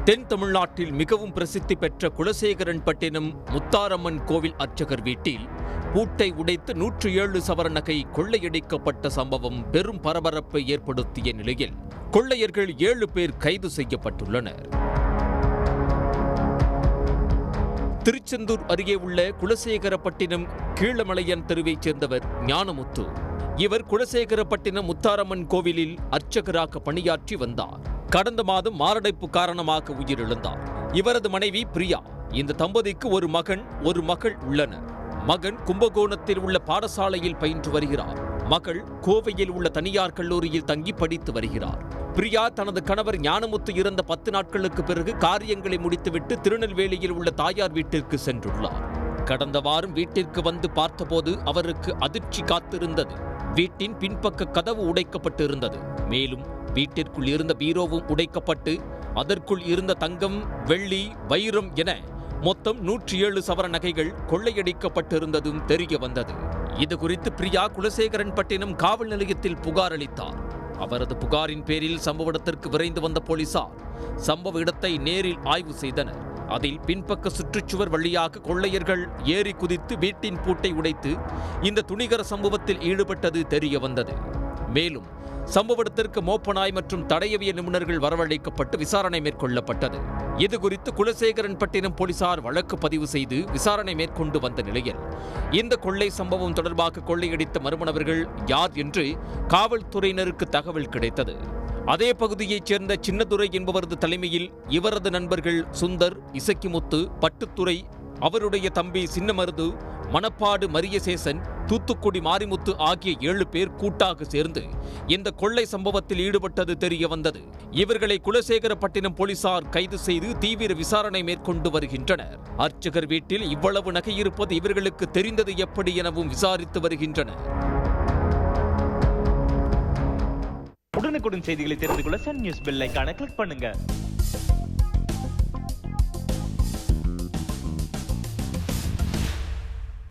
தென் தமிழ்நாட்டில் மிகவும் பிரசித்தி பெற்ற குலசேகரன்பட்டினம் முத்தாரம்மன் கோவில் அர்ச்சகர் வீட்டில் பூட்டை உடைத்து 107 சவர நகை கொள்ளையடிக்கப்பட்ட சம்பவம் பெரும் பரபரப்பை ஏற்படுத்திய நிலையில் கொள்ளையர்கள் 7 பேர் கைது செய்யப்பட்டுள்ளனர். திருச்செந்தூர் அருகே உள்ள குலசேகரப்பட்டினம் கீழமலையன் தெருவைச் சேர்ந்தவர் ஞானமுத்து. இவர் குலசேகரப்பட்டினம் முத்தாரம்மன் கோவிலில் அர்ச்சகராக பணியாற்றி வந்தார். கடந்த மாதம் மாரடைப்பு காரணமாக உயிரிழந்தார். இவரது மனைவி பிரியா. இந்த தம்பதிக்கு ஒரு மகன் ஒரு மகள் உள்ளனர். மகன் கும்பகோணத்தில் உள்ள பாடசாலையில் பயின்று வருகிறார். மகள் கோவையில் உள்ள தனியார் கல்லூரியில் தங்கி படித்து வருகிறார். பிரியா தனது கணவர் ஞானமுத்து இறந்த 10 நாட்களுக்கு பிறகு காரியங்களை முடித்துவிட்டு திருநெல்வேலியில் உள்ள தாயார் வீட்டிற்கு சென்றுள்ளார். கடந்த வாரம் வீட்டிற்கு வந்து பார்த்தபோது அவருக்கு அதிர்ச்சி காத்திருந்தது. வீட்டின் பின்பக்க கதவு உடைக்கப்பட்டிருந்தது. மேலும் வீட்டிற்குள் இருந்த பீரோவும் உடைக்கப்பட்டு அதற்குள் இருந்த தங்கம், வெள்ளி, வைரம் என மொத்தம் 107 சவர நகைகள் கொள்ளையடிக்கப்பட்டிருந்ததும் தெரிய வந்தது. இதுகுறித்து பிரியா குலசேகரன்பட்டினம் காவல் நிலையத்தில் புகார் அளித்தார். அவரது புகாரின் பேரில் சம்பவ இடத்திற்கு விரைந்து வந்த போலீசார் சம்பவ இடத்தை நேரில் ஆய்வு செய்தனர். அதில் பின்பக்க சுற்றுச்சுவர் வழியாக கொள்ளையர்கள் ஏறி குதித்து வீட்டின் பூட்டை உடைத்து இந்த துணிகர சம்பவத்தில் ஈடுபட்டது தெரிய வந்தது. மேலும் சம்பவ இடத்திற்கு மோப்பநாய் மற்றும் தடயவியல் நிபுணர்கள் வரவழைக்கப்பட்டு விசாரணை மேற்கொள்ளப்பட்டது. இதுகுறித்து குலசேகரன்பட்டினம் போலீசார் வழக்கு பதிவு செய்து விசாரணை மேற்கொண்டு வந்த நிலையில் இந்த கொள்ளை சம்பவம் தொடர்பாக கொள்ளையடித்த மர்மநபர்கள் யார் என்று காவல்துறையினருக்கு தகவல் கிடைத்தது. அதே பகுதியைச் சேர்ந்த சின்னதுரை என்பவரது தலைமையில் இவரது நண்பர்கள் சுந்தர், இசக்கிமுத்து, பட்டுத்துறை, அவருடைய தம்பி சின்னமருது, மணப்பாடு மரியசேசன், தூத்துக்குடி மாரிமுத்து ஆகிய 7 பேர் கூட்டாக சேர்ந்து இந்த கொள்ளை சம்பவத்தில் ஈடுபட்டது தெரிய வந்தது. இவர்களை குலசேகரப்பட்டினம் போலீசார் கைது செய்து தீவிர விசாரணை மேற்கொண்டு வருகின்றனர். அர்ச்சகர் வீட்டில் இவ்வளவு நகை இருப்பது இவர்களுக்கு தெரிந்தது எப்படி எனவும் விசாரித்து வருகின்றனர். உடனுக்குடன் செய்திகளை தெரிந்து கொள்ள சன் நியூஸ் பெல் ஐகானை கிளிக் பண்ணுங்க.